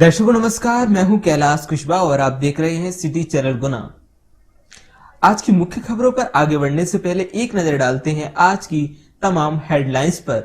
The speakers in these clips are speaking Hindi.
दर्शकों नमस्कार, मैं हूं कैलाश कुशवाहा और आप देख रहे हैं सिटी चैनल गुना। आज की मुख्य खबरों पर आगे बढ़ने से पहले एक नजर डालते हैं आज की तमाम हेडलाइंस पर।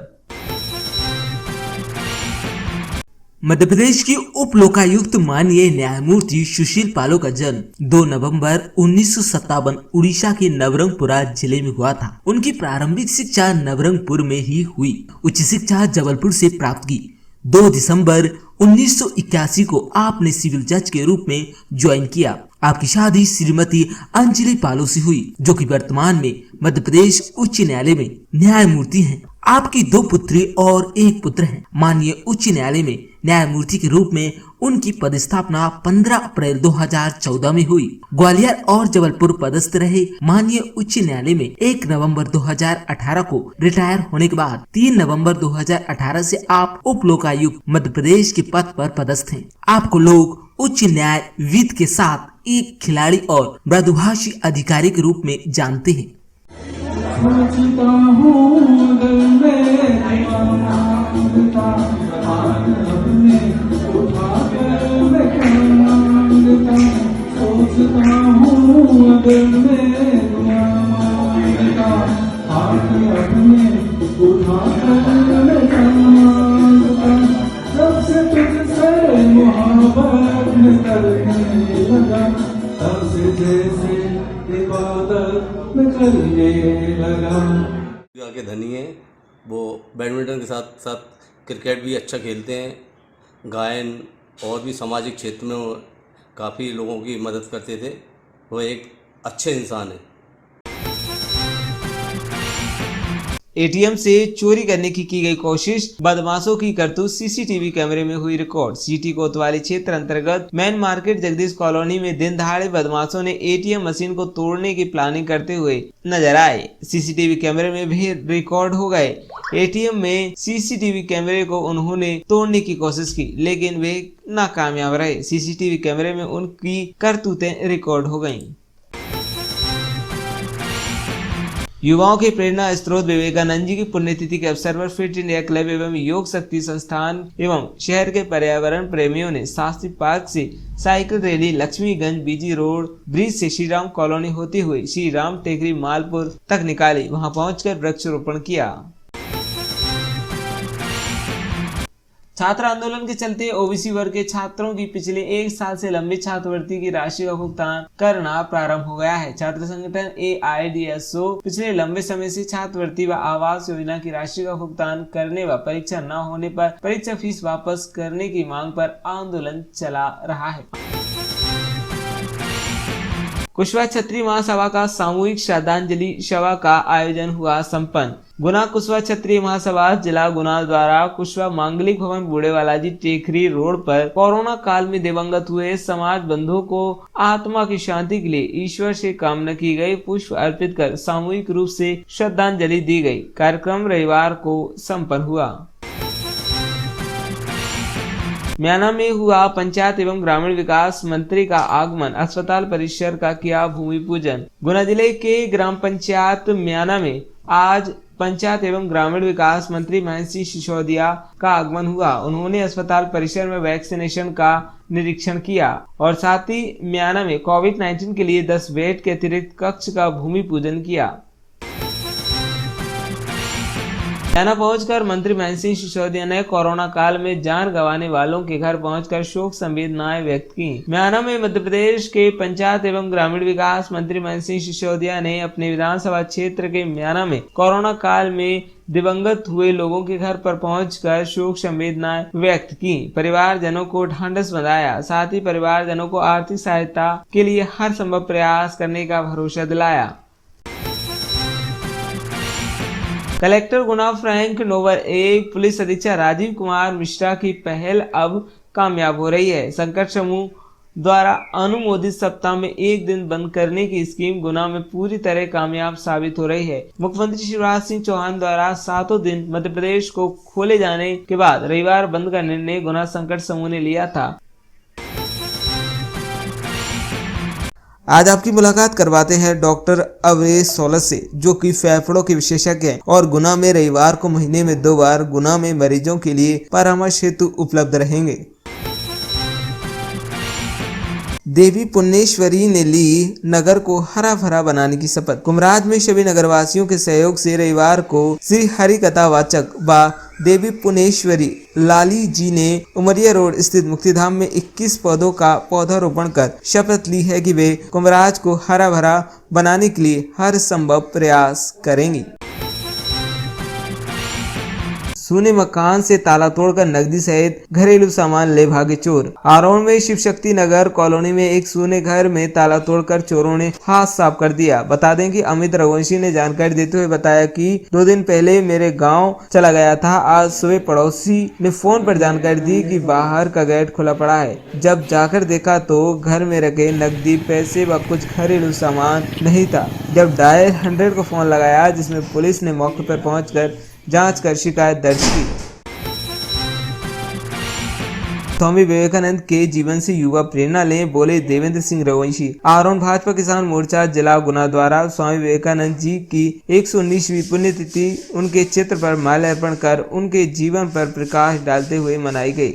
मध्य प्रदेश की उप लोकायुक्त माननीय न्यायमूर्ति सुशील पालो का जन्म 2 नवंबर 1957 उड़ीसा के नवरंगपुरा जिले में हुआ था। उनकी प्रारंभिक शिक्षा नवरंगपुर में ही हुई। उच्च शिक्षा जबलपुर से प्राप्त की। 2 दिसंबर 1981 को आपने सिविल जज के रूप में ज्वाइन किया। आपकी शादी श्रीमती अंजलि पालो से हुई, जो कि वर्तमान में मध्य प्रदेश उच्च न्यायालय में न्यायमूर्ति हैं। आपकी 2 पुत्री और 1 पुत्र हैं। माननीय उच्च न्यायालय में न्यायमूर्ति के रूप में उनकी पदस्थापना 15 अप्रैल 2014 में हुई। ग्वालियर और जबलपुर पदस्थ रहे। माननीय उच्च न्यायालय में 1 नवंबर 2018 को रिटायर होने के बाद 3 नवंबर 2018 से आप उप लोकायुक्त मध्य प्रदेश के पद पर पदस्थ हैं। आपको लोग उच्च न्यायविद के साथ एक खिलाड़ी और मृदुभाषी अधिकारी के रूप में जानते हैं। के धनी हैं, वो बैडमिंटन के साथ साथ क्रिकेट भी अच्छा खेलते हैं। गायन और भी सामाजिक क्षेत्र में काफ़ी लोगों की मदद करते थे। वो एक अच्छे इंसान हैं। एटीएम से चोरी करने की गई कोशिश, बदमाशों की करतूत सीसीटीवी कैमरे में हुई रिकॉर्ड। सिटी कोतवाली क्षेत्र अंतर्गत मेन मार्केट जगदीश कॉलोनी में दिन दहाड़े बदमाशों ने एटीएम मशीन को तोड़ने की प्लानिंग करते हुए नजर आए। सीसीटीवी कैमरे में भी रिकॉर्ड हो गए। एटीएम में सीसीटीवी कैमरे को उन्होंने तोड़ने की कोशिश की, लेकिन वे नाकामयाब रहे। सीसीटीवी कैमरे में उनकी करतूतें रिकॉर्ड हो गयी। युवाओं के प्रेरणा स्रोत विवेकानंद जी की पुण्यतिथि के अवसर पर फिट इंडिया क्लब एवं योग शक्ति संस्थान एवं शहर के पर्यावरण प्रेमियों ने शास्त्री पार्क से साइकिल रैली लक्ष्मीगंज बीजी रोड ब्रिज से श्री राम कॉलोनी होते हुए श्री राम टेकरी मालपुर तक निकाली। वहां पहुंचकर वृक्षारोपण किया। छात्र आंदोलन के चलते ओबीसी वर्ग के छात्रों की पिछले 1 साल से लंबित छात्रवृत्ति की राशि का भुगतान करना प्रारंभ हो गया है। छात्र संगठन AIDSO पिछले लंबे समय से छात्रवृत्ति व आवास योजना की राशि का भुगतान करने व परीक्षा न होने पर परीक्षा फीस वापस करने की मांग पर आंदोलन चला रहा है। कुशवाहा क्षत्रिय महासभा का सामूहिक श्रद्धांजलि सभा का आयोजन हुआ संपन्न। गुना कुशवाहा क्षत्रिय महासभा जिला गुना द्वारा कुशवाहा मांगलिक भवन बूढ़ेवाला जी टेकरी रोड पर कोरोना काल में दिवंगत हुए समाज बंधुओं को आत्मा की शांति के लिए ईश्वर से कामना की गई। पुष्प अर्पित कर सामूहिक रूप से श्रद्धांजलि दी गई। कार्यक्रम रविवार को संपन्न हुआ। म्याना में हुआ पंचायत एवं ग्रामीण विकास मंत्री का आगमन। अस्पताल परिसर का किया भूमि पूजन। गुना जिले के ग्राम पंचायत म्याना में आज पंचायत एवं ग्रामीण विकास मंत्री महेंद्र सिंह सिसोदिया का आगमन हुआ। उन्होंने अस्पताल परिसर में वैक्सीनेशन का निरीक्षण किया और साथ ही म्याना में कोविड-19 के लिए 10 बेड के अतिरिक्त कक्ष का भूमि पूजन किया। म्याना पहुंचकर मंत्री महेंद्र सिंह सिसोदिया ने कोरोना काल में जान गंवाने वालों के घर पहुंचकर शोक संवेदनाएं व्यक्त की। म्याना में मध्य प्रदेश के पंचायत एवं ग्रामीण विकास मंत्री महेंद्र सिंह सिसोदिया ने अपने विधानसभा क्षेत्र के म्याना में कोरोना काल में दिवंगत हुए लोगों के घर पर पहुंचकर शोक संवेदनाएं व्यक्त की। परिवारजनों को ढांढस बंधाया। साथ ही परिवारजनों को आर्थिक सहायता के लिए हर संभव प्रयास करने का भरोसा दिलाया। कलेक्टर गुना फ्रैंक नोवर 1 पुलिस अधीक्षक राजीव कुमार मिश्रा की पहल अब कामयाब हो रही है। संकट समूह द्वारा अनुमोदित सप्ताह में 1 दिन बंद करने की स्कीम गुना में पूरी तरह कामयाब साबित हो रही है। मुख्यमंत्री शिवराज सिंह चौहान द्वारा 7 दिन मध्य प्रदेश को खोले जाने के बाद रविवार बंद का निर्णय गुना संकट समूह ने लिया था। आज आपकी मुलाकात करवाते हैं डॉक्टर अवधेश सोलत से, जो कि फेफड़ों के विशेषज्ञ हैं और गुना में रविवार को महीने में 2 बार गुना में मरीजों के लिए परामर्श हेतु उपलब्ध रहेंगे। देवी पुण्येश्वरी ने ली नगर को हरा भरा बनाने की शपथ। कुमराज में सभी नगरवासियों के सहयोग से रविवार को श्री हरि कथावाचक व देवी पुण्येश्वरी लाली जी ने उमरिया रोड स्थित मुक्तिधाम में 21 पौधों का पौधारोपण कर शपथ ली है कि वे कुमराज को हरा भरा बनाने के लिए हर संभव प्रयास करेंगी। सूने मकान से ताला तोड़कर नकदी सहित घरेलू सामान ले भागे चोर। आरोन में शिव शक्ति नगर कॉलोनी में एक सूने घर में ताला तोड़कर चोरों ने हाथ साफ कर दिया। बता दें कि अमित रघुवंशी ने जानकारी देते हुए बताया कि 2 दिन पहले मेरे गांव चला गया था। आज सुबह पड़ोसी ने फोन पर जानकारी दी कि बाहर का गेट खुला पड़ा है। जब जाकर देखा तो घर में रखे नकदी, पैसे व कुछ घरेलू सामान नहीं था। जब डायल 100 को फोन लगाया, जिसमें पुलिस ने मौके पर पहुंचकर जांच कर शिकायत दर्ज की। स्वामी विवेकानंद के जीवन से युवा प्रेरणा लें, बोले देवेंद्र सिंह रघुवंशी। आरोन भाजपा किसान मोर्चा जिला गुना द्वारा स्वामी विवेकानंद जी की 119वीं पुण्यतिथि उनके चित्र पर माल्यार्पण कर उनके जीवन पर प्रकाश डालते हुए मनाई गई।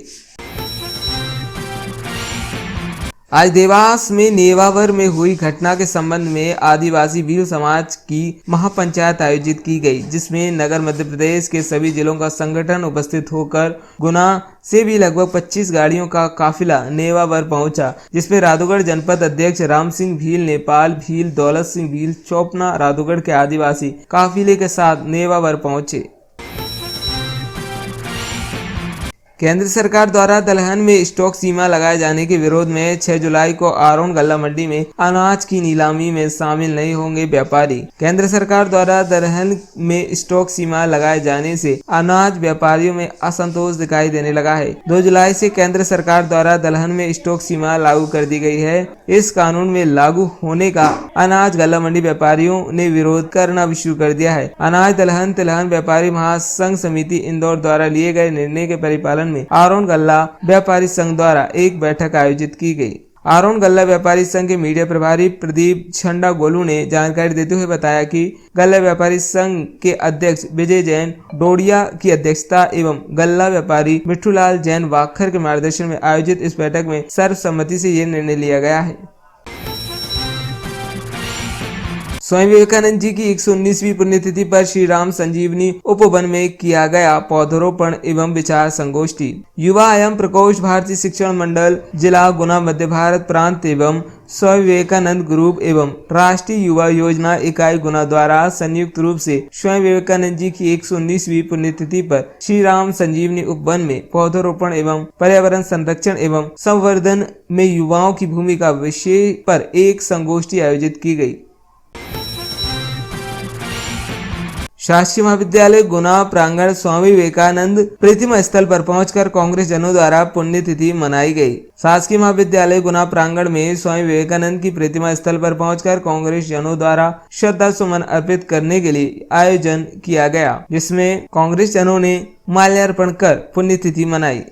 आज देवास में नेवावर में हुई घटना के संबंध में आदिवासी भील समाज की महापंचायत आयोजित की गई, जिसमें नगर मध्य प्रदेश के सभी जिलों का संगठन उपस्थित होकर गुना से भी लगभग 25 गाड़ियों का काफिला नेवावर पहुंचा, जिसमें राधौगढ़ जनपद अध्यक्ष राम सिंह भील, नेपाल भील, दौलत सिंह भील, चौपना राधौगढ़ के आदिवासी काफिले के साथ नेवावर पहुंचे। केंद्र सरकार द्वारा दलहन में स्टॉक सीमा लगाए जाने के विरोध में 6 जुलाई को आरोन गल्ला मंडी में अनाज की नीलामी में शामिल नहीं होंगे व्यापारी। केंद्र सरकार द्वारा दलहन में स्टॉक सीमा लगाए जाने से अनाज व्यापारियों में असंतोष दिखाई देने लगा है। 2 जुलाई से केंद्र सरकार द्वारा दलहन में स्टॉक सीमा लागू कर दी गई है। इस कानून में लागू होने का अनाज गल्ला मंडी व्यापारियों ने विरोध करना भी शुरू कर दिया है। अनाज दलहन तिलहन व्यापारी महासंघ समिति इंदौर द्वारा लिए गए निर्णय के परिपालन में आरोन गल्ला व्यापारी संघ द्वारा एक बैठक आयोजित की गई। आरोन गल्ला व्यापारी संघ के मीडिया प्रभारी प्रदीप छंडा गोलू ने जानकारी देते हुए बताया कि गल्ला व्यापारी संघ के अध्यक्ष विजय जैन डोडिया की अध्यक्षता एवं गल्ला व्यापारी मिठूलाल जैन वाखर के मार्गदर्शन में आयोजित इस बैठक में सर्वसम्मति से ये निर्णय लिया गया है। स्वामी विवेकानंद जी की 119वीं पुण्यतिथि पर श्री राम संजीवनी उपवन में किया गया पौधारोपण एवं विचार संगोष्ठी। युवा एवं प्रकोष्ठ भारतीय शिक्षण मंडल जिला गुना मध्य भारत प्रांत एवं स्वामी विवेकानंद ग्रुप एवं राष्ट्रीय युवा योजना इकाई गुना द्वारा संयुक्त रूप से स्वामी विवेकानंद जी की 119वीं पुण्यतिथि पर श्री राम संजीवनी उपवन में पौधारोपण एवं पर्यावरण संरक्षण एवं संवर्धन में युवाओं की भूमिका विषय पर एक संगोष्ठी आयोजित की गई। शासकीय महाविद्यालय गुना प्रांगण स्वामी विवेकानंद प्रतिमा स्थल पर पहुंचकर कांग्रेस जनों द्वारा पुण्यतिथि मनाई गई। शासकीय महाविद्यालय गुना प्रांगण में स्वामी विवेकानंद की प्रतिमा स्थल पर पहुंचकर कांग्रेस जनों द्वारा श्रद्धा सुमन अर्पित करने के लिए आयोजन किया गया, जिसमें कांग्रेस जनों ने माल्यार्पण कर पुण्यतिथि मनाई।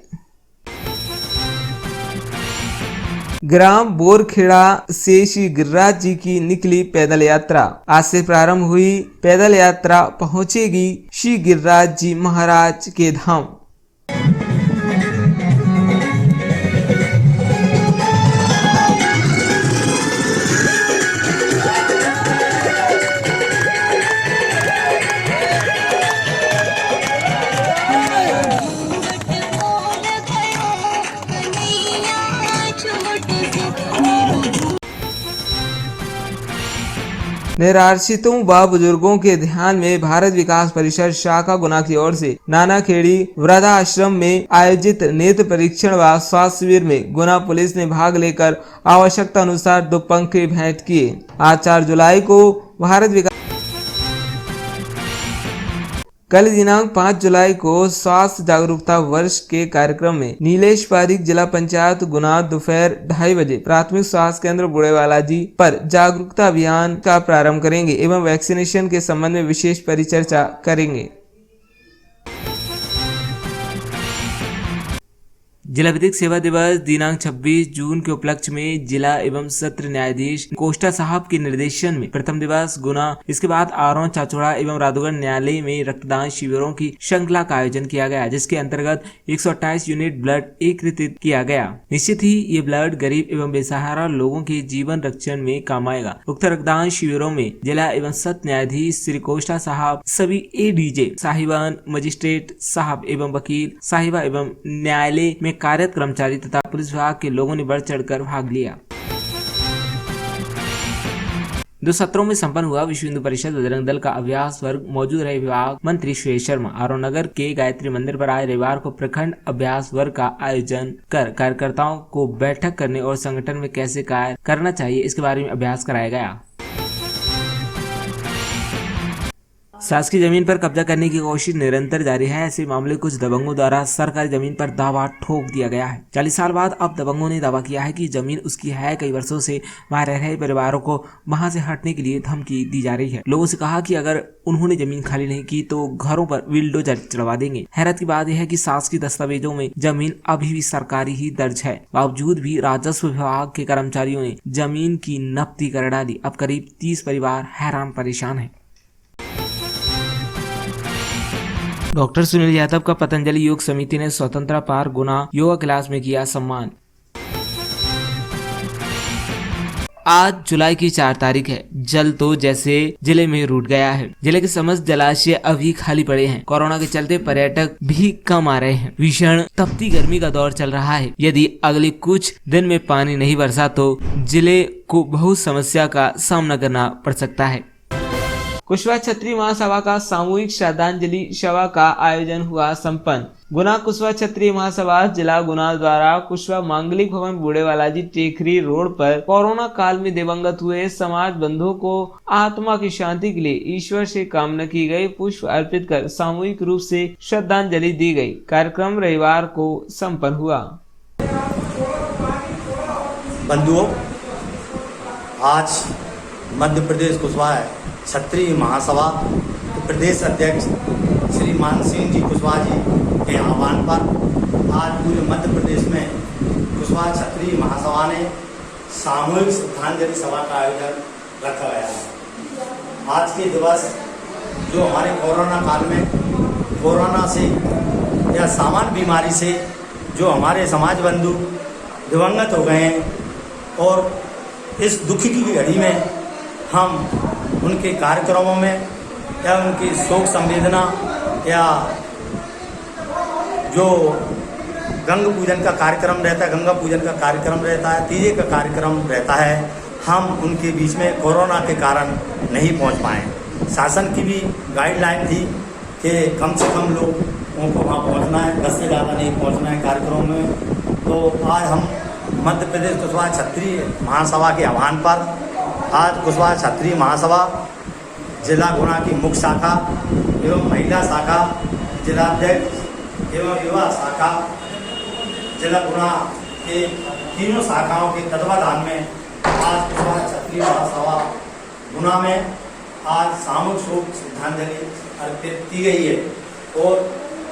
ग्राम बोरखेड़ा से श्री गिरिराज जी की निकली पैदल यात्रा। आज से प्रारंभ हुई पैदल यात्रा पहुंचेगी श्री गिरिराज जी महाराज के धाम। निराश्रितों व बुजुर्गों के ध्यान में भारत विकास परिषद शाखा गुना की ओर से नानाखेड़ी वृद्धाश्रम में आयोजित नेत्र परीक्षण व स्वास्थ्य शिविर में गुना पुलिस ने भाग लेकर आवश्यकता अनुसार 2 पंखे भेंट किए। आज 4 जुलाई को भारत विकास कल दिनांक 5 जुलाई को स्वास्थ्य जागरूकता वर्ष के कार्यक्रम में नीलेश पारिक जिला पंचायत गुना दोपहर 2:30 बजे प्राथमिक स्वास्थ्य केंद्र बुढ़ेवाला जी पर जागरूकता अभियान का प्रारंभ करेंगे एवं वैक्सीनेशन के संबंध में विशेष परिचर्चा करेंगे। जिला विधिक सेवा दिवस दिनांक 26 जून के उपलक्ष्य में जिला एवं सत्र न्यायाधीश कोष्टा साहब के निर्देशन में प्रथम दिवस गुना, इसके बाद आरोन, चाचौड़ा एवं राधौगढ़ न्यायालय में रक्तदान शिविरों की श्रृंखला का आयोजन किया गया, जिसके अंतर्गत 128 यूनिट ब्लड एकत्रित किया गया। निश्चित ही ये ब्लड गरीब एवं बेसहारा लोगों के जीवन रक्षण में काम आएगा। उक्त रक्तदान शिविरों में जिला एवं सत्र न्यायाधीश श्री कोष्टा साहब, सभी एडीजे साहिबान, मजिस्ट्रेट साहब एवं वकील साहिबा एवं न्यायालय में कार्यरत कर्मचारी तथा पुलिस विभाग के लोगों ने बढ़ चढ़कर भाग लिया। 2 सत्रों में संपन्न हुआ विश्व हिंदू परिषद बजरंग दल का अभ्यास वर्ग। मौजूद रहे विभाग मंत्री सुरेश शर्मा। आरोन नगर के गायत्री मंदिर पर आए रविवार को प्रखंड अभ्यास वर्ग का आयोजन कर कार्यकर्ताओं को बैठक करने और संगठन में कैसे कार्य करना चाहिए इसके बारे में अभ्यास कराया गया। शासकीय जमीन पर कब्जा करने की कोशिश निरंतर जारी है। ऐसे मामले कुछ दबंगों द्वारा सरकारी जमीन पर दावा ठोक दिया गया है। 40 साल बाद अब दबंगों ने दावा किया है कि जमीन उसकी है। कई वर्षों से वहां रह रहे परिवारों को वहां से हटने के लिए धमकी दी जा रही है। लोगों से कहा कि अगर उन्होंने जमीन खाली नहीं की तो घरों पर बिल्डोजर चढ़वा देंगे। हैरत की बात यह है कि शासकीय दस्तावेजों में जमीन अभी भी सरकारी ही दर्ज है। बावजूद भी राजस्व विभाग के कर्मचारियों ने जमीन की नब्ती कर डाली। अब करीब 30 परिवार हैरान परेशान है। डॉक्टर सुनील यादव का पतंजलि योग समिति ने स्वतंत्रता पार गुना योगा क्लास में किया सम्मान। आज जुलाई की 4 तारीख है। जल तो जैसे जिले में रूठ गया है। जिले के समस्त जलाशय अभी खाली पड़े हैं। कोरोना के चलते पर्यटक भी कम आ रहे हैं। भीषण तपती गर्मी का दौर चल रहा है। यदि अगले कुछ दिन में पानी नहीं बरसा तो जिले को बहुत समस्या का सामना करना पड़ सकता है। कुशवाहा क्षत्रिय महासभा का सामूहिक श्रद्धांजलि सभा का आयोजन हुआ संपन्न। गुना कुशवाहा क्षत्रिय महासभा जिला गुना द्वारा कुशवाहा मांगलिक भवन बूढ़े बालाजी टेकरी रोड पर कोरोना काल में दिवंगत हुए समाज बंधुओं को आत्मा की शांति के लिए ईश्वर से कामना की गई। पुष्प अर्पित कर सामूहिक रूप से श्रद्धांजलि दी गई। कार्यक्रम रविवार को संपन्न हुआ। बंधुओं, आज मध्य प्रदेश कुशवाहा क्षत्रिय महासभा के प्रदेश अध्यक्ष श्री मान सिंह जी कुशवाहा जी के आह्वान पर आज पूरे मध्य प्रदेश में कुशवाहा क्षत्रिय महासभा ने सामूहिक श्रद्धांजलि सभा का आयोजन रखा गया है। आज के दिवस जो हमारे कोरोना काल में कोरोना से या सामान्य बीमारी से जो हमारे समाज बंधु दिवंगत हो गए हैं और इस दुख की घड़ी में हम उनके कार्यक्रमों में या उनकी शोक संवेदना या जो गंगा पूजन का कार्यक्रम रहता है, गंगा पूजन का कार्यक्रम रहता है, तीजे का कार्यक्रम रहता है, हम उनके बीच में कोरोना के कारण नहीं पहुंच पाए। शासन की भी गाइडलाइन थी कि कम से कम लोगों को वहाँ पहुंचना है, 10 से ज़्यादा नहीं पहुंचना है कार्यक्रमों में। तो आज हम मध्य प्रदेश कुशवाहा क्षत्रिय महासभा के आह्वान पर आज कुशवाहा क्षत्रिय महासभा जिला गुना की मुख्य शाखा एवं महिला शाखा, जिलाध्यक्ष एवं युवा शाखा जिला गुना के तीनों शाखाओं के तत्वाधान में आज कुशवाहा क्षत्रिय महासभा गुना में आज सामूहिक शोक श्रद्धांजलि अर्पित की गई है और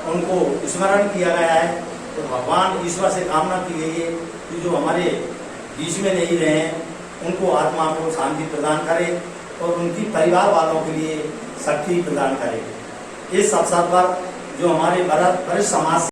उनको स्मरण किया गया है। तो भगवान ईश्वर से कामना की गई है कि जो हमारे बीच में नहीं रहे हैं उनको आत्मा को शांति प्रदान करे और उनकी परिवार वालों के लिए शक्ति प्रदान करे। इस अवसर पर जो हमारे वरिष्ठ समाज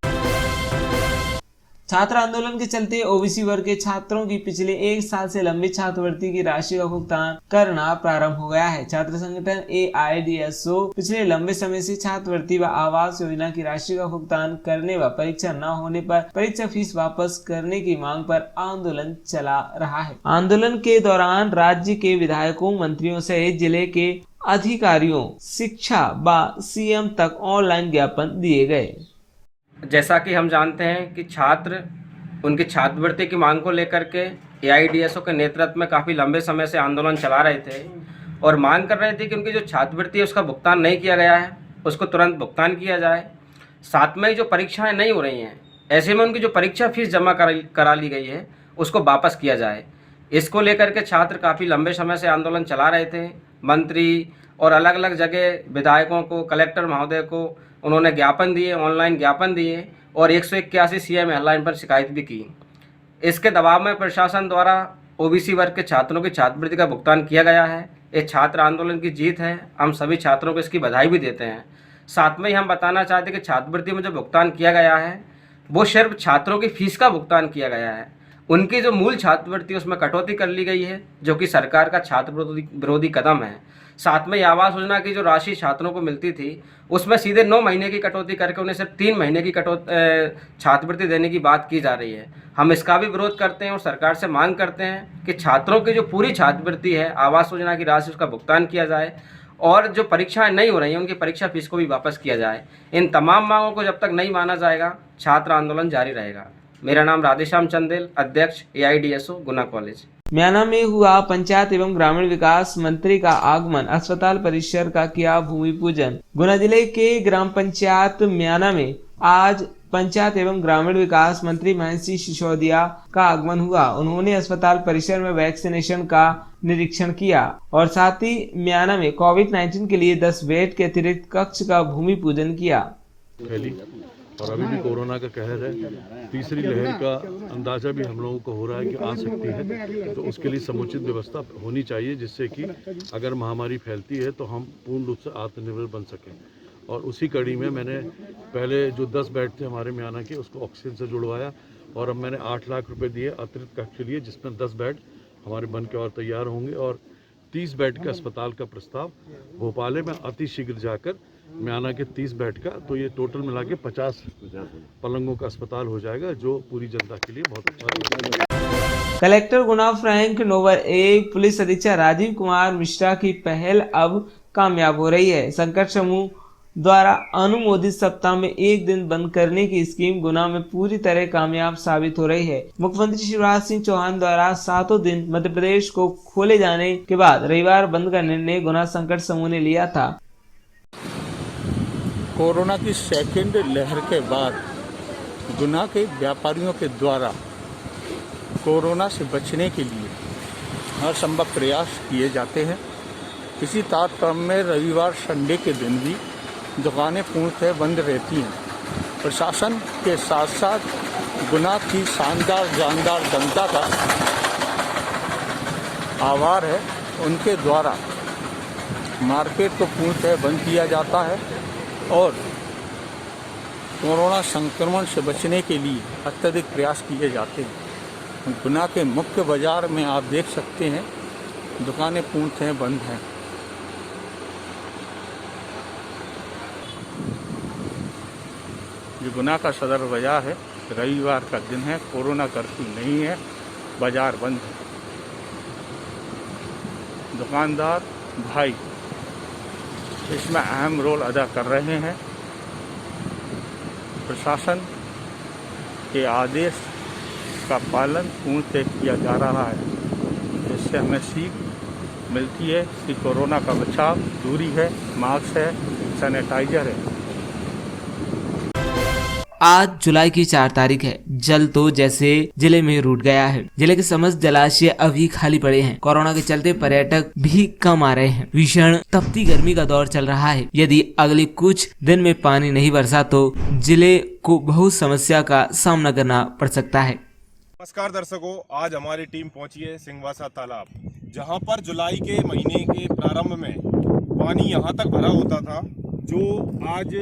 छात्र आंदोलन के चलते ओबीसी वर्ग के छात्रों की पिछले 1 साल से लंबित छात्रवृत्ति की राशि का भुगतान करना प्रारंभ हो गया है। छात्र संगठन AIDSO पिछले लंबे समय से छात्रवृत्ति व आवास योजना की राशि का भुगतान करने व परीक्षा न होने पर परीक्षा फीस वापस करने की मांग पर आंदोलन चला रहा है। आंदोलन के दौरान राज्य के विधायकों, मंत्रियों सहित जिले के अधिकारियों, शिक्षा व CM तक ऑनलाइन ज्ञापन दिए गए। जैसा कि हम जानते हैं कि छात्र उनकी छात्रवृत्ति की मांग को लेकर के AIDSO के नेतृत्व में काफ़ी लंबे समय से आंदोलन चला रहे थे और मांग कर रहे थे कि उनकी जो छात्रवृत्ति है उसका भुगतान नहीं किया गया है, उसको तुरंत भुगतान किया जाए। साथ में जो परीक्षाएं नहीं हो रही हैं, ऐसे में उनकी जो परीक्षा फीस जमा करा ली गई है उसको वापस किया जाए। इसको लेकर के छात्र काफ़ी लंबे समय से आंदोलन चला रहे थे। मंत्री और अलग अलग जगह विधायकों को, कलेक्टर महोदय को उन्होंने ज्ञापन दिए, ऑनलाइन ज्ञापन दिए और 181 CM हेल्पलाइन पर शिकायत भी की। इसके दबाव में प्रशासन द्वारा ओबीसी वर्ग के छात्रों की छात्रवृत्ति का भुगतान किया गया है। ये छात्र आंदोलन की जीत है, हम सभी छात्रों को इसकी बधाई भी देते हैं। साथ में ही हम बताना चाहते हैं कि छात्रवृत्ति में जो भुगतान किया गया है वो सिर्फ छात्रों की फीस का भुगतान किया गया है। उनकी जो मूल छात्रवृत्ति उसमें कटौती कर ली गई है, जो कि सरकार का छात्र विरोधी कदम है। साथ में आवास योजना की जो राशि छात्रों को मिलती थी उसमें सीधे 9 महीने की कटौती करके उन्हें सिर्फ 3 महीने की छात्रवृत्ति देने की बात की जा रही है। हम इसका भी विरोध करते हैं और सरकार से मांग करते हैं कि छात्रों की जो पूरी छात्रवृत्ति है, आवास योजना की राशि, उसका भुगतान किया जाए और जो परीक्षाएं नहीं हो रही हैं उनकी परीक्षा फीस को भी वापस किया जाए। इन तमाम मांगों को जब तक नहीं माना जाएगा छात्र आंदोलन जारी रहेगा। मेरा नाम राधेश्याम चंदेल, अध्यक्ष AIDSO गुना कॉलेज। म्याना में हुआ पंचायत एवं ग्रामीण विकास मंत्री का आगमन, अस्पताल परिसर का किया भूमि पूजन। गुना जिले के ग्राम पंचायत म्याना में आज पंचायत एवं ग्रामीण विकास मंत्री महेश सिसोदिया का आगमन हुआ। उन्होंने अस्पताल परिसर में वैक्सीनेशन का निरीक्षण किया और साथ ही म्याना में कोविड-19 के लिए 10 बेड के अतिरिक्त कक्ष का भूमि पूजन किया। और अभी भी कोरोना का कहर है, तीसरी लहर का अंदाज़ा भी हम लोगों को हो रहा है कि आ सकती है, तो उसके लिए समुचित व्यवस्था होनी चाहिए जिससे कि अगर महामारी फैलती है तो हम पूर्ण रूप से आत्मनिर्भर बन सकें। और उसी कड़ी में मैंने पहले जो 10 बेड थे हमारे म्याना के उसको ऑक्सीजन से जुड़वाया और अब मैंने 8 लाख रुपए दिए अतिरिक्त कक्ष के लिए, जिसमें 10 बेड हमारे बन के और तैयार होंगे और 30 बेड के अस्पताल का प्रस्ताव भोपाल में अति शीघ्र जाकर म्याना के 30 बेड का, तो ये टोटल मिला के 50 पलंगों का अस्पताल हो जाएगा, जो पूरी जनता के लिए बहुत अच्छा है। कलेक्टर गुना फ्रैंक नोवर 1 पुलिस अधीक्षक राजीव कुमार मिश्रा की पहल अब कामयाब हो रही है। संकट समूह द्वारा अनुमोदित सप्ताह में 1 दिन बंद करने की स्कीम गुना में पूरी तरह कामयाब साबित हो रही है। मुख्यमंत्री शिवराज सिंह चौहान द्वारा 7 दिन मध्य प्रदेश को खोले जाने के बाद रविवार बंद का निर्णय गुना संकट समूह ने लिया था। कोरोना की सेकेंड लहर के बाद गुना के व्यापारियों के द्वारा कोरोना से बचने के लिए हर संभव प्रयास किए जाते हैं। इसी तारतम्य में रविवार संडे के दिन भी दुकानें पूर्णतः बंद रहती हैं। प्रशासन के साथ साथ गुना की शानदार जानदार जनता का आभार है, उनके द्वारा मार्केट को पूर्णतः बंद किया जाता है और कोरोना संक्रमण से बचने के लिए अत्यधिक प्रयास किए जाते हैं। गुना के मुख्य बाजार में आप देख सकते हैं दुकानें पूर्णतः बंद हैं। ये गुना का सदर बाजार है, रविवार का दिन है, कोरोना कर्फ्यू नहीं है, बाजार बंद है। दुकानदार भाई इसमें अहम रोल अदा कर रहे हैं। प्रशासन के आदेश का पालन पूर्णतः किया जा रहा है। इससे हमें सीख मिलती है कि कोरोना का बचाव दूरी है, मास्क है, सैनिटाइजर है। आज जुलाई की 4 तारीख है। जल तो जैसे जिले में रूठ गया है। जिले के समस्त जलाशय अभी खाली पड़े हैं। कोरोना के चलते पर्यटक भी कम आ रहे हैं। भीषण तपती गर्मी का दौर चल रहा है। यदि अगले कुछ दिन में पानी नहीं बरसा तो जिले को बहुत समस्या का सामना करना पड़ सकता है। नमस्कार दर्शकों, आज हमारी टीम पहुंची है सिंहवासा तालाब, जहां पर जुलाई के महीने के प्रारंभ में पानी यहां तक भरा होता था, जो आज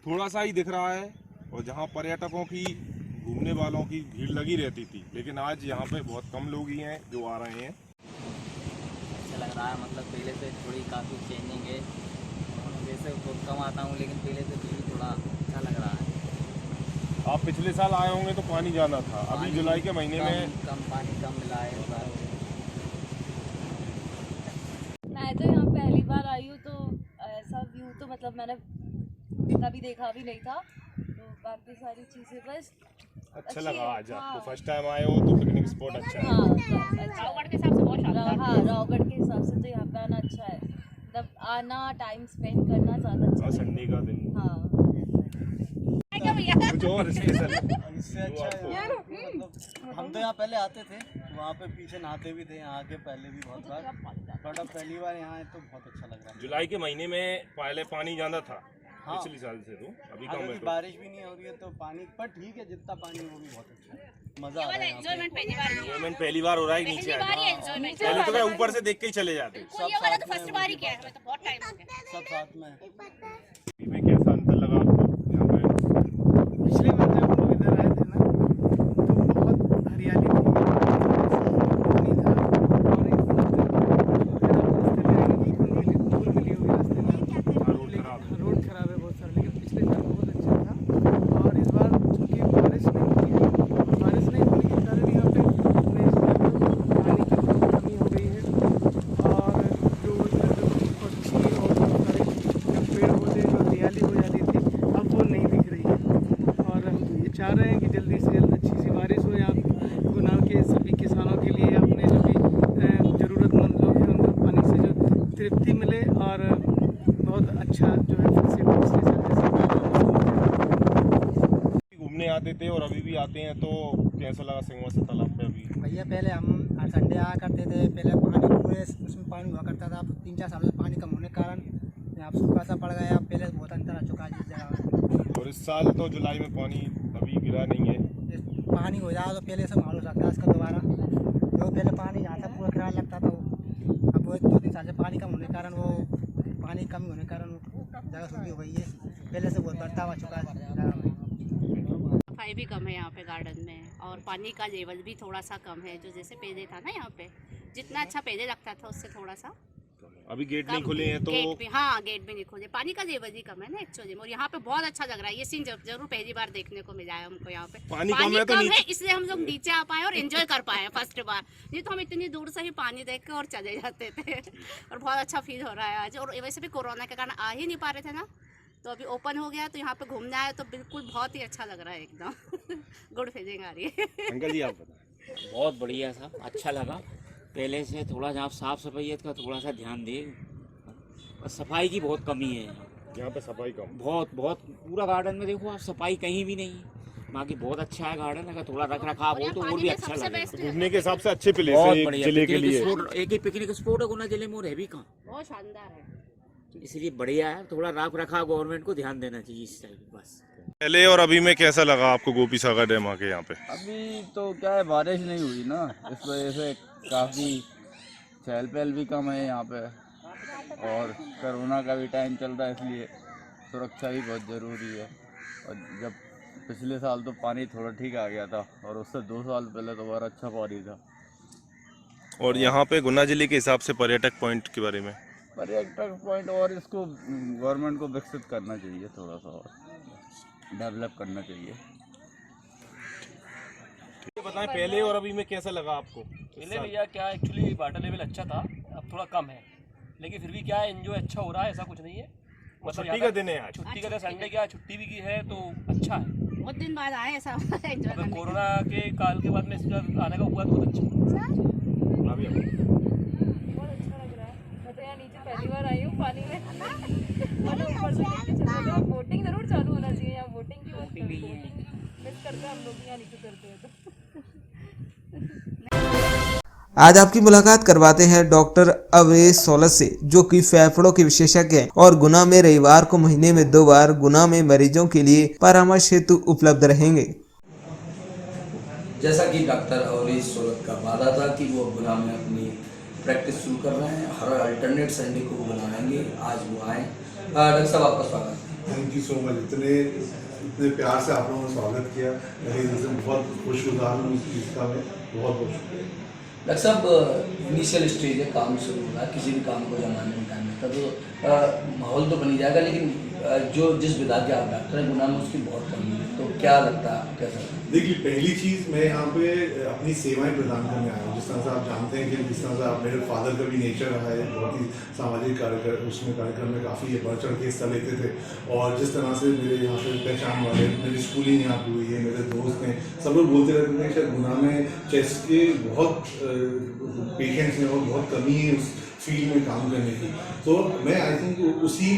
थोड़ा सा ही दिख रहा है और जहां पर्यटकों की, घूमने वालों की भीड़ लगी रहती थी, लेकिन आज यहां पे बहुत कम लोग ही हैं जो आ रहे हैं। अच्छा लग रहा है, मतलब पहले से थोड़ी काफ़ी चेंजिंग है। वैसे बहुत कम आता हूँ लेकिन पहले से भी थोड़ा अच्छा लग रहा है। आप पिछले साल आए होंगे तो पानी ज़्यादा था, अभी जुलाई के महीने में कम पानी कम मिला है इस बार। मैं तो यहाँ पहली बार आई हूँ, तो ऐसा व्यू तो मतलब मैंने कभी देखा भी नहीं था, तो बाकी सारी चीज़ें बस अच्छा लगा। आज आपको फर्स्ट टाइम आए हो तो पिकनिक स्पॉट अच्छा है। रावगढ़ के हिसाब से बहुत शानदार है। हाँ, रावगढ़ के हिसाब से तो यहाँ पे आना अच्छा है, मतलब आना, टाइम स्पेंड करना ज़्यादा अच्छा है। संडे का दिन। हाँ, कुछ और स्पेशल इससे अच्छा है। मतलब हम तो यहाँ पहले आते थे, वहाँ पे पीछे नहाते भी थे, यहाँ के पहले भी बहुत बार, बट अब पहली बार यहाँ आए तो बहुत अच्छा लग रहा है। जुलाई के महीने में पहले पानी ज़्यादा था, हाँ। पिछले साल से तो अभी कम अगर है तो बारिश भी नहीं हो रही है तो पानी पर ठीक है, जितना पानी है वो भी बहुत अच्छा है, मजा आ रहा है यहाँ पे। एंजॉयमेंट पहली बार हो रहा है कि नीचे आए? पहले तो क्या ऊपर से देख के ही चले जाते। सब साथ में, सब साथ में है। में कैसा अंतर लगा आपको यहाँ पे? पिछले बार जब हम लोग इधर आए थे ना तो बहुत हरियाली थी, पानी था और एक धूल मिली होगी रास्ते में, रोड खराब है बहुत सारा, लेकिन पिछले साल बहुत अच्छा था। और इस बार चूँकि बारिश नहीं हुई है, बारिश नहीं होने के कारण यहाँ पे पानी की बहुत कमी हो गई है और जो पक्षी और बहुत सारे पेड़ पौधे जो हरियाली हो जाती थी अब वो नहीं दिख रही है। और हम ये चाह रहे हैं कि जल्दी से जल्द अच्छी सी बारिश हो यहाँ गुना के सभी किसानों के लिए, अपने जो भी ज़रूरतमंद लोग हैं उनको पानी से जो तृप्ति मिले और बहुत अच्छा जो है फिर से पिछले साल जैसे घूमने आते थे और अभी भी आते हैं, तो कैसा लगा सिंहवासा तालाब पे अभी? भैया पहले हम हर संडे आया करते थे, पहले पानी पूरे उसमें पानी हुआ करता था, अब 3-4 सालों से पानी कम होने के कारण यहाँ सूखा सा पड़ गया, पहले बहुत अंतर आ चुका है जिस जगह। और इस साल तो जुलाई में पानी अभी गिरा नहीं है। पानी हो जाए तो पहले से मालूम सकता है इसका दोबारा, जो पहले पानी यहाँ से पूरा किराया लगता था वो अब वो 2-3 साल से पानी कम होने के कारण वो पानी कम होने के कारण जगह सूखी हो गई है, पहले से बहुत बढ़ता हुआ चुका है। सफाई भी कम है यहाँ पे गार्डन में और पानी का लेवल भी थोड़ा सा कम है, जो जैसे पहले था ना यहाँ पे जितना अच्छा पहले लगता था उससे थोड़ा सा अभी गेट नहीं खुले हैं तो गेट भी, हाँ गेट भी नहीं खोले, पानी का लेवल भी कम है ना एक्चुअली। और यहाँ पे बहुत अच्छा लग रहा है, ये सीन जरूर पहली बार देखने को मिला है हमको यहाँ पे। पानी कम है तो है इसलिए हम लोग नीचे आ पाए और एंजॉय कर पाए फर्स्ट बार, नहीं तो हम इतनी दूर से ही पानी देख के और चले जाते थे और बहुत अच्छा फील हो रहा है आज। और वैसे भी कोरोना के कारण आ ही नहीं पा रहे थे ना, तो अभी ओपन हो गया तो यहाँ पे घूमना है तो बिल्कुल बहुत ही अच्छा लग रहा है, एकदम गुड फीलिंग आ रही है। अंकल जी आप बताएं। बहुत बढ़िया सा अच्छा लगा, पहले से थोड़ा जहाँ साफ सफाई का थोड़ा सा ध्यान दे, और सफाई की बहुत कमी है यहाँ पे, सफाई कम बहुत बहुत पूरा गार्डन में देखो आप, सफाई कहीं भी नहीं, बाकी बहुत अच्छा है गार्डन, अगर थोड़ा रख रखाव हो तो और भी अच्छा लगेगा। घूमने के हिसाब से अच्छे प्लेस बहुत है बढ़िया जिले के लिए। एक ही पिकनिक स्पॉट है गुना जिले में, और है भी कहाँ, बहुत शानदार है, इसलिए बढ़िया है। थोड़ा रख रखाव गवर्नमेंट को ध्यान देना चाहिए इस टाइप, बस। पहले और अभी में कैसा लगा आपको गोपी सागर डैम आके यहाँ पे? अभी तो क्या है, बारिश नहीं हुई ना, इस वजह से काफ़ी चहल पहल भी कम है यहाँ पे, और कोरोना का भी टाइम चल रहा है इसलिए सुरक्षा भी बहुत ज़रूरी है। और जब पिछले साल तो पानी थोड़ा ठीक आ गया था और उससे 2 साल पहले तो बहुत अच्छा पानी था। और यहाँ पे गुना जिले के हिसाब से पर्यटक पॉइंट के बारे में? पर्यटक पॉइंट और इसको गवर्नमेंट को विकसित करना चाहिए, थोड़ा सा और डेवलप करना चाहिए। बताएं पहले और अभी में कैसा लगा आपको? पहले भैया क्या एक्चुअली वाटर लेवल अच्छा था, अब थोड़ा कम है, लेकिन फिर भी क्या है एंजॉय अच्छा हो रहा है, ऐसा कुछ नहीं है। मतलब छुट्टी का दिन है आज, छुट्टी का दिन, संडे क्या छुट्टी भी की है तो अच्छा है, बहुत दिन बाद आए ऐसा एंजॉय करने। कोरोना के काल के बाद में इसका आने का हुआ तो बहुत अच्छा। अभी बहुत अच्छा लग रहा है, मैं तो यहाँ नीचे पहली बार आई हूँ पानी में मतलब ऊपर से देख के चल रहा है। बोटिंग जरूर चालू होना चाहिए यहाँ, बोटिंग की मिस करते हैं हम लोग यहाँ नीचे करते हैं तो। आज आपकी मुलाकात करवाते हैं डॉक्टर अवधेश सोलत से, जो कि फेफड़ों के विशेषज्ञ हैं और गुना में रविवार को महीने में 2 बार गुना में मरीजों के लिए परामर्श हेतु उपलब्ध रहेंगे। जैसा कि डॉक्टर अवधेश सोलत का वादा था कि वो गुना में अपनी प्रैक्टिस शुरू कर रहे हैं, हर अल्टरनेट संडे को वो बनाएंगे, आज वो आए। डॉक्टर साहब आपका स्वागत है। थैंक यू सो मच, इतने प्यार से आप लोगों ने स्वागत किया, बहुत खुशगुजार हूँ इस चीज़ का, मैं बहुत बहुत शुक्रिया। डॉक्टर साहब इनिशियल स्टेज है, काम शुरू हो रहा है, किसी भी काम को जमाने में टाइम लगता तो माहौल तो बनी जाएगा, लेकिन जो जिस विधा के आप डॉक्टर हैं गुना में उसकी बहुत कमी है, तो क्या लगता है आप कैसा? देखिए पहली चीज़ मैं यहाँ पे अपनी सेवाएं प्रदान करने आया हूँ। जिस तरह से आप जानते हैं कि जिस तरह से आप मेरे फादर का भी नेचर रहा है, बहुत ही सामाजिक कार्यक्रम में काफ़ी बढ़ चढ़ के हिस्सा लेते थे, और जिस तरह से मेरे यहाँ पे पहचान वाले, मेरी स्कूलिंग यहाँ पे हुई है, मेरे दोस्त हैं, सब लोग बोलते रहते हैं कि गुना में चेस्ट के बहुत पेशेंट्स हैं और बहुत कमी है उस फील्ड में काम करने की। तो मैं आई थिंक उसी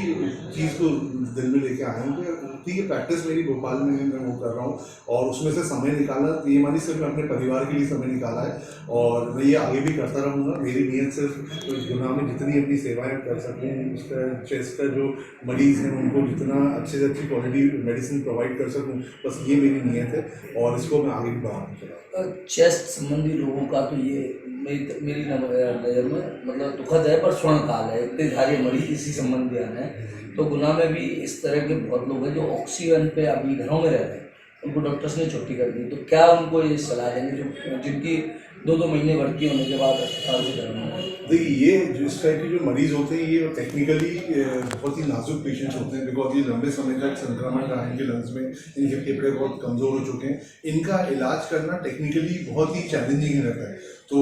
चीज़ को दिल में लेके आया हूँ कि ठीक है, प्रैक्टिस मेरी भोपाल में है, मैं वो कर रहा हूँ और उसमें से समय निकालना, तो ये मानी सिर्फ मैं अपने परिवार के लिए समय निकाला है और मैं ये आगे भी करता रहूँगा। मेरी नीयत सिर्फ गुना में जितनी अपनी सेवाएं कर सकूँ, उसका चेस्ट का जो मरीज़ हैं उनको जितना अच्छे से अच्छी क्वालिटी मेडिसिन प्रोवाइड कर सकूँ, बस ये मेरी नीयत है और इसको मैं आगे भी बढ़ाना चाहूँगा। चेस्ट संबंधी रोगों का तो ये मेरी नज़र में मतलब दुखद है पर स्वर्ण काल है, इतने सारे मरीज इसी संबंधी आने हैं। तो गुना में भी इस तरह के बहुत लोग हैं जो ऑक्सीजन पे अभी घरों में रहते हैं, उनको डॉक्टर्स ने छुट्टी कर दी, तो क्या उनको ये सलाह देंगे जो जिनकी 2-2 महीने भर्ती होने के बाद अस्पताल से घर में? देखिए, ये जिस टाइप के जो मरीज़ होते हैं ये टेक्निकली बहुत ही नाजुक पेशेंट्स होते हैं, बिकॉज ये लंबे समय तक संक्रमण रहा है इनके लंग्स में, इनके फेफड़े बहुत कमज़ोर हो चुके हैं, इनका इलाज करना टेक्निकली बहुत ही चैलेंजिंग रहता है। तो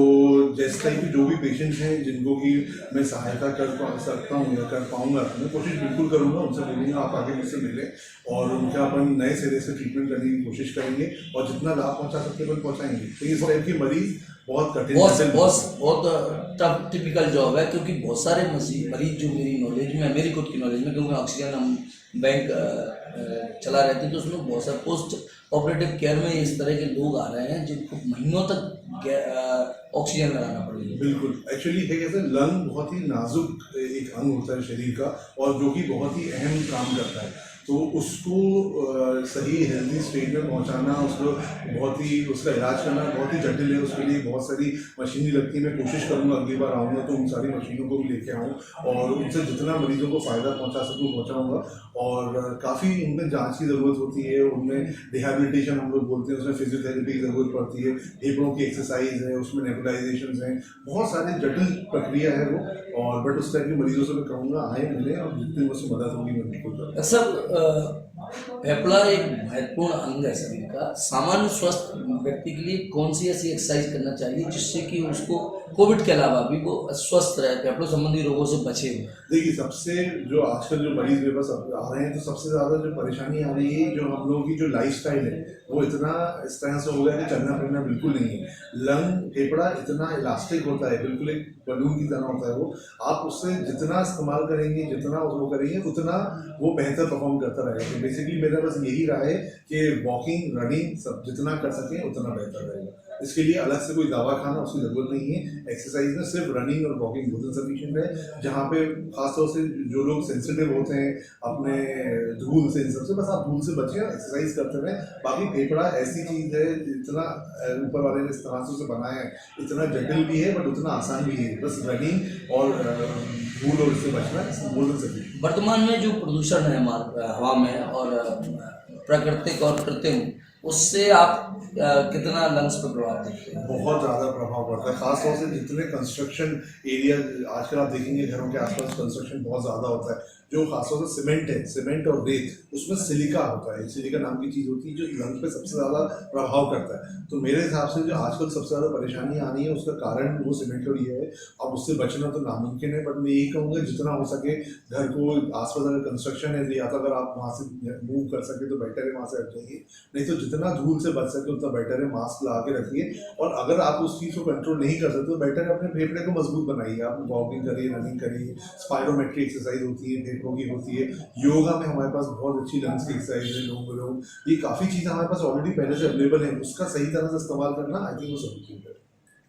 जिस टाइप के जो भी पेशेंट्स हैं जिनको कि मैं सहायता कर सकता हूँ या कर पाऊँगा, मैं कोशिश बिल्कुल करूँगा, उनसे मिलूँगा, आप आगे मुझसे मिलें और उनका अपन नए सिरे से ट्रीटमेंट करने की कोशिश करेंगे और जितना लाभ पहुँचा सकते हैं पहुँचाएंगे। तो इस टाइप के मरीज़ बहुत कठिन, बहुत टफ टिपिकल जॉब है, क्योंकि बहुत सारे मरीज जो मेरी नॉलेज में, मेरी खुद की नॉलेज में, क्योंकि ऑक्सीजन हम बैंक चला रहे थे तो उसमें बहुत सारे पोस्ट ऑपरेटिव केयर में इस तरह के लोग आ रहे हैं जिनको महीनों तक ऑक्सीजन लगाना पड़ेगा। बिल्कुल, एक्चुअली है कैसे, लंग बहुत ही नाजुक एक अंग होता है शरीर का और जो कि बहुत ही अहम काम करता है, तो उसको सही हेल्दी स्टेट में पहुंचाना, उसको बहुत ही उसका इलाज करना बहुत ही जटिल है, उसके लिए बहुत सारी मशीनें लगती है। मैं कोशिश करूंगा अगली बार आऊँगा तो उन सारी मशीनों को भी लेके आऊँ और उनसे जितना मरीजों को फ़ायदा पहुंचा सकूँ पहुँचाऊँगा। और काफ़ी उनमें जांच की ज़रूरत होती है, उनमें रिहैबिलिटेशन हम लोग बोलते हैं, उसमें फिजियोथेरेपी की ज़रूरत पड़ती है, फेफड़ों की एक्सरसाइज है, उसमें नेबुलाइजेशन हैं, बहुत सारी जटिल प्रक्रिया है वो। और बट उस टाइप के मरीजों से मैं कहूँगा आए मिले और जितनी मुझसे मदद होगी मैं बिल्कुल करूँगा। सब फेफड़ा एक महत्वपूर्ण अंग है शरीर का। सामान्य स्वस्थ व्यक्ति के लिए कौन सी ऐसी एक्सरसाइज करना चाहिए जिससे कि उसको कोविड के अलावा भी वो स्वस्थ रहे, फेफड़ों संबंधी रोगों से बचे? देखिए, सबसे जो आजकल जो मरीज मेरे पास आ रहे हैं तो सबसे ज़्यादा जो परेशानी आ रही है, जो हम लोगों की जो लाइफस्टाइल है वो इतना इस तरह से हो गया कि चलना फिरना बिल्कुल नहीं है। लंग फेफड़ा इतना इलास्टिक होता है, बिल्कुल एक बलून की तरह होता है वो, आप उससे जितना इस्तेमाल करेंगे, जितना वो करेंगे, उतना वो बेहतर परफॉर्म करता रहेगा। तो बेसिकली मेरा बस यही रहा है कि वॉकिंग, रनिंग सब जितना कर सकें उतना बेहतर रहेगा। इसके लिए अलग से कोई दवा खाना उसकी ज़रूरत नहीं है। एक्सरसाइज में सिर्फ रनिंग और वॉकिंग बहुत सफिशिएंट है। जहाँ पे खासतौर से जो लोग सेंसिटिव होते हैं अपने धूल से, इन सबसे, बस आप धूल से बचें, एक्सरसाइज करते रहें। बाकी फेफड़ा ऐसी चीज़ है, इतना ऊपर वाले ने इस तरह से उसे बनाया है, इतना जटिल भी है बट उतना आसान भी है। बस रनिंग और धूल और इससे बचना बहुत सफिशिएंट। वर्तमान में जो प्रदूषण है हमारे हवा में और प्राकृतिक और कृत्रिम, उससे आप कितना लंग्स पर प्रभाव देखते हैं? बहुत ज़्यादा प्रभाव पड़ता है, खासतौर से जितने कंस्ट्रक्शन एरिया आजकल आप देखेंगे घरों के आसपास कंस्ट्रक्शन बहुत ज़्यादा होता है। जो खासतौर से सीमेंट है, सीमेंट और रेत, उसमें सिलिका होता है, सिलिका नाम की चीज़ होती है जो लंग पे सबसे ज़्यादा प्रभाव करता है। तो मेरे हिसाब से जो आजकल सबसे ज़्यादा परेशानी आ रही है उसका कारण वो सीमेंट और ये है। अब उससे बचना तो नामुमकिन है, बट मैं यही कहूँगा जितना हो सके घर को आसपास अगर कंस्ट्रक्शन है या तो अगर आप वहाँ से मूव कर सके तो बेटर है, वहाँ से हट जाइए, नहीं तो जितना धूल से बच सके उतना बेटर है। मास्क लगा के रखिए और अगर आप उस चीज़ को कंट्रोल नहीं कर सकते तो बेटर है अपने फेफड़े को मजबूत बनाइए। आप वॉकिंग करिए, रनिंग करिए, स्पायरोमेट्री एक्सरसाइज होती है, फेफड़ों की होती है, योगा में हमारे पास बहुत अच्छी लंग्स की एक्सरसाइज है, लोग ये काफ़ी चीज़ें हमारे पास ऑलरेडी पहले से अवेलेबल है, उसका सही तरह से इस्तेमाल करना आई थिंक वो सब ठीक है।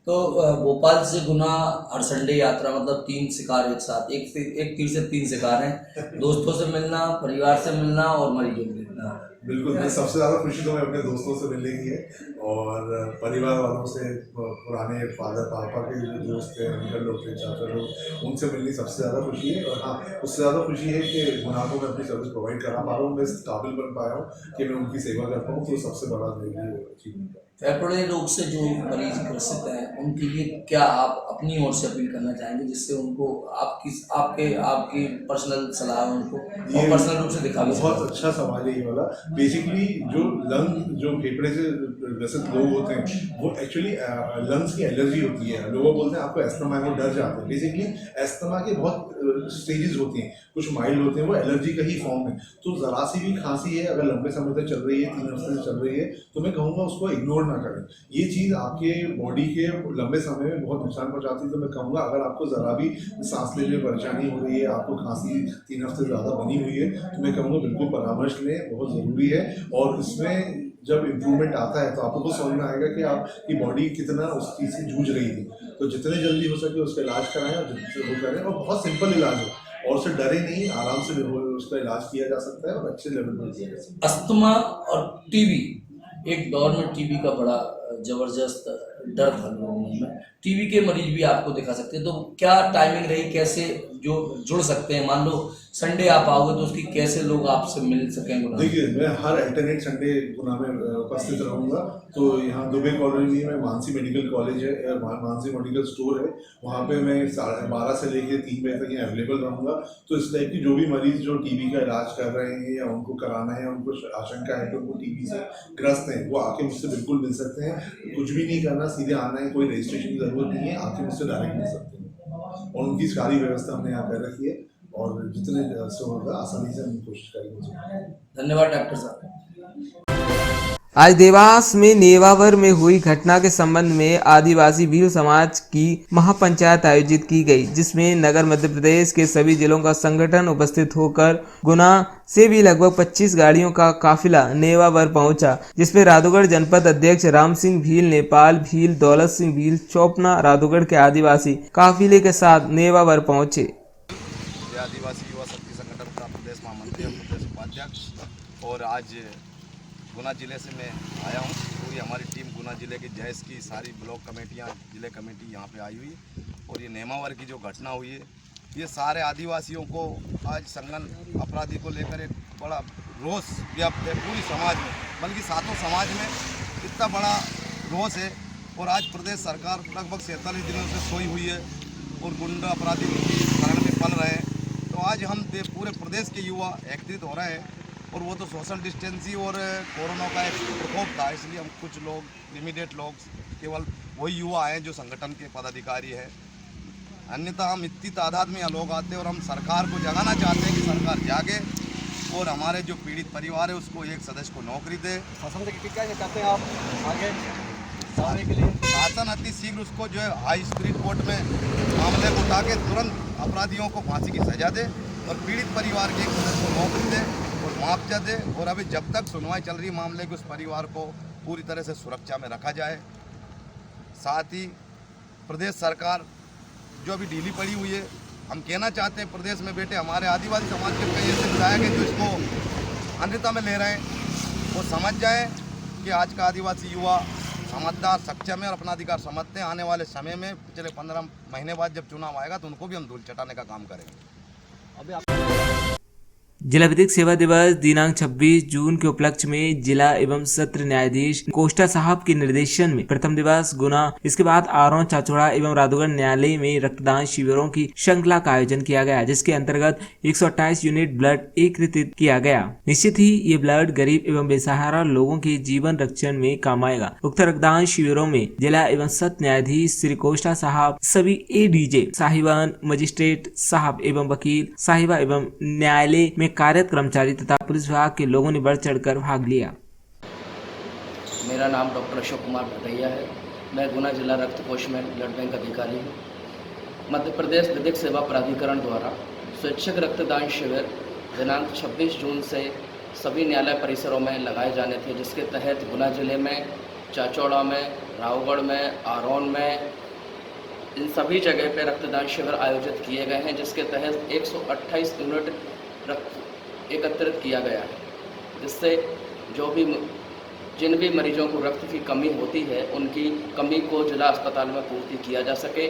तो भोपाल से गुना हर संडे यात्रा, मतलब 3 शिकार एक साथ, एक तीर से 3 शिकार हैं, दोस्तों से मिलना, परिवार से मिलना और मरीजों से मिलना। बिल्कुल, मैं सबसे ज़्यादा खुशी तो मैं अपने दोस्तों से मिलने की है और परिवार वालों से, पुराने फादर पापा के जो दोस्त थे, अंकल लोग थे, चाचा लोग, उनसे मिलने सबसे ज़्यादा खुशी है। और हाँ, उससे ज़्यादा खुशी है कि गुना को मैं अपनी सर्विस प्रोवाइड करा पा रहा हूँ, मैं इस काबिल बन पाया हूँ कि मैं उनकी सेवा कर पाऊँ, तो सबसे बड़ा मेरे लिए अचीवमेंट है। फेफड़े रोग से जो मरीज ग्रसित हैं उनके लिए क्या आप अपनी ओर से अपील करना चाहेंगे जिससे उनको आपकी पर्सनल सलाह उनको और पर्सनल रूप से दिखा? बहुत अच्छा सवाल है ये वाला। बेसिकली जो लंग, जो फेफड़े से ग्रसित लोग होते हैं वो एक्चुअली लंग्स की एलर्जी होती है। लोग बोलते हैं आपको एस्थमा है, वो डर जाते हैं। बेसिकली एस्थमा के बहुत स्टेजेस होती हैं, कुछ माइल्ड होते हैं, वो एलर्जी का ही फॉर्म है। तो ज़रा सी भी खांसी है, अगर लंबे समय तक चल रही है, 3 हफ्ते से चल रही है, तो मैं कहूँगा उसको इग्नोर ना करें। ये चीज़ आपके बॉडी के लंबे समय में बहुत नुकसान पहुँचाती है। तो मैं कहूँगा अगर आपको ज़रा भी सांस लेने में परेशानी हो रही है, आपको खांसी 3 हफ्ते से ज़्यादा बनी हुई है, तो मैं कहूँगा बिल्कुल परामर्श लें, बहुत ज़रूरी है। और इसमें जब इम्प्रूवमेंट आता है तो आपको समझ में आएगा कि आपकी बॉडी कितना उस चीज़ से जूझ रही थी। तो जितने जल्दी हो सके उसका इलाज कराएं और जितने वो करें, और बहुत सिंपल इलाज है, और उससे डरे नहीं, आराम से उसका इलाज किया जा सकता है और अच्छे लेवल पर किया जा सकता है। अस्थमा और टीबी, एक दौर में टीबी का बड़ा जबरदस्त डर था लोगों में। टीबी के मरीज भी आपको दिखा सकते हैं, तो क्या टाइमिंग रही, कैसे जो जुड़ सकते हैं? मान लो संडे आप आओगे तो उसकी कैसे लोग आपसे मिल सकेंगे? देखिए, मैं हर अल्टरनेट संडे गुना में उपस्थित रहूँगा। तो यहाँ दुबे कॉलोनी में मानसी मेडिकल कॉलेज है, मानसी मेडिकल स्टोर है, वहाँ पे मैं 12:30 से लेकर 3 बजे तक यहाँ अवेलेबल रहूँगा। तो इस टाइप की जो भी मरीज जो टीबी का इलाज कर रहे हैं या उनको कराना है, उनको आशंका है कि उनको टीबी से ग्रस्त हैं, वो आके मुझसे बिल्कुल मिल सकते हैं। कुछ भी नहीं करना, सीधे आना है, कोई रजिस्ट्रेशन की जरूरत नहीं है, आके मुझसे डायरेक्ट मिल सकते हैं। और उनकी सारी व्यवस्था हमने यहाँ कर रखी है और जितने से होगा आसानी से हम कोशिश करेंगे। धन्यवाद डॉक्टर साहब। आज देवास में नेवावर में हुई घटना के संबंध में आदिवासी भील समाज की महापंचायत आयोजित की गई, जिसमें नगर मध्य प्रदेश के सभी जिलों का संगठन उपस्थित होकर गुना से भी लगभग 25 गाड़ियों का काफिला नेवावर पहुंचा, जिसमें राधौगढ़ जनपद अध्यक्ष राम सिंह भील, नेपाल भील, दौलत सिंह भील, चौपना राधौगढ़ के आदिवासी काफिले के साथ नेवावर पहुंचे। आदिवासी युवा शक्ति संगठन का प्रदेश महामंत्री और प्रदेश उपाध्यक्ष, और आज गुना ज़िले से मैं आया हूँ। पूरी हमारी टीम गुना ज़िले की जैस की सारी ब्लॉक कमेटियाँ, ज़िले कमेटी यहाँ पे आई हुई है। और ये नेमावर की जो घटना हुई है, ये सारे आदिवासियों को आज संगठन अपराधी को लेकर एक बड़ा रोष व्याप्त है पूरी समाज में, बल्कि सातों समाज में इतना बड़ा रोष है। और आज प्रदेश सरकार लगभग 47 दिनों से सोई हुई है और गुंडा अपराधी शरण में पल रहे हैं। तो आज हम पूरे प्रदेश के युवा एकत्रित हो रहे हैं, और वो तो सोशल डिस्टेंसिंग और कोरोना का एक प्रकोप था, इसलिए हम कुछ लोग इमीडिएट लोग केवल वही युवा हैं जो संगठन के पदाधिकारी हैं। अन्यथा हम इतनी तादाद में यहाँ लोग आते हैं और हम सरकार को जगाना चाहते हैं कि सरकार जागे और हमारे जो पीड़ित परिवार है उसको एक सदस्य को नौकरी दे। शासन से क्या चाहते हैं आप आगे जाने के लिए? शासन अति शीघ्र उसको जो है हाई स्पीड कोर्ट में मामले को उठा के तुरंत अपराधियों को फांसी की सजा दे और पीड़ित परिवार के एक सदस्य को नौकरी दे और मुआवजा दे। और अभी जब तक सुनवाई चल रही मामले के, उस परिवार को पूरी तरह से सुरक्षा में रखा जाए। साथ ही प्रदेश सरकार जो अभी ढीली पड़ी हुई है, हम कहना चाहते हैं प्रदेश में बैठे हमारे आदिवासी समाज के कई ऐसे विधायक हैं जो इसको अन्यता में ले रहे हैं, वो समझ जाएं कि आज का आदिवासी युवा समझदार, सक्षम है और अपना अधिकार समझते हैं। आने वाले समय में पिछले 15 महीने बाद जब चुनाव आएगा तो उनको भी हम धूल चटाने का काम करेंगे। जिला विधिक सेवा दिवस दिनांक 26 जून के उपलक्ष्य में जिला एवं सत्र न्यायाधीश कोष्टा साहब के निर्देशन में प्रथम दिवस गुना, इसके बाद आरोन, चाचौड़ा एवं राधौगढ़ न्यायालय में रक्तदान शिविरों की श्रृंखला का आयोजन किया गया, जिसके अंतर्गत 128 यूनिट ब्लड एकत्रित किया गया। निश्चित ही ये ब्लड गरीब एवं बेसहारा लोगों के जीवन रक्षण में काम आएगा। उक्त रक्तदान शिविरों में जिला एवं सत्र न्यायाधीश श्री कोष्टा साहब, सभी ADJ साहिवान, मजिस्ट्रेट साहब एवं वकील साहिबा एवं न्यायालय में कार्यरत कर्मचारी तथा पुलिस विभाग के लोगों ने बढ़ चढ़कर भाग लिया। मेरा नाम डॉक्टर अशोक कुमार भटैया है। मैं गुना जिला रक्त कोष में ब्लड बैंक अधिकारी हूँ। मध्य प्रदेश विधिक सेवा प्राधिकरण द्वारा स्वैच्छिक रक्तदान शिविर दिनांक 26 जून से सभी न्यायालय परिसरों में लगाए जाने थे, जिसके तहत गुना जिले में चाचौड़ा में, रावगढ़ में, आरोन में, इन सभी जगह पे रक्तदान शिविर आयोजित किए गए हैं, जिसके तहत 128 यूनिट रक्त एकत्रित किया गया है, जिससे जिन भी मरीजों को रक्त की कमी होती है उनकी कमी को जिला अस्पताल में पूर्ति किया जा सके,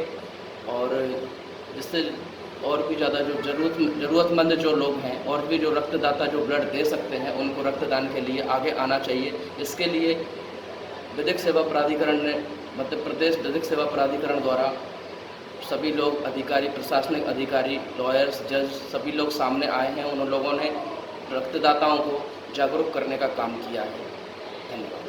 और जिससे और भी ज़्यादा जो ज़रूरतमंद जो लोग हैं और भी जो रक्तदाता जो ब्लड दे सकते हैं उनको रक्तदान के लिए आगे आना चाहिए। इसके लिए विधिक सेवा प्राधिकरण ने, मध्य प्रदेश विधिक सेवा प्राधिकरण द्वारा सभी लोग अधिकारी, प्रशासनिक अधिकारी, लॉयर्स, जज सभी लोग सामने आए हैं। उन लोगों ने रक्तदाताओं को जागरूक करने का काम किया है। धन्यवाद।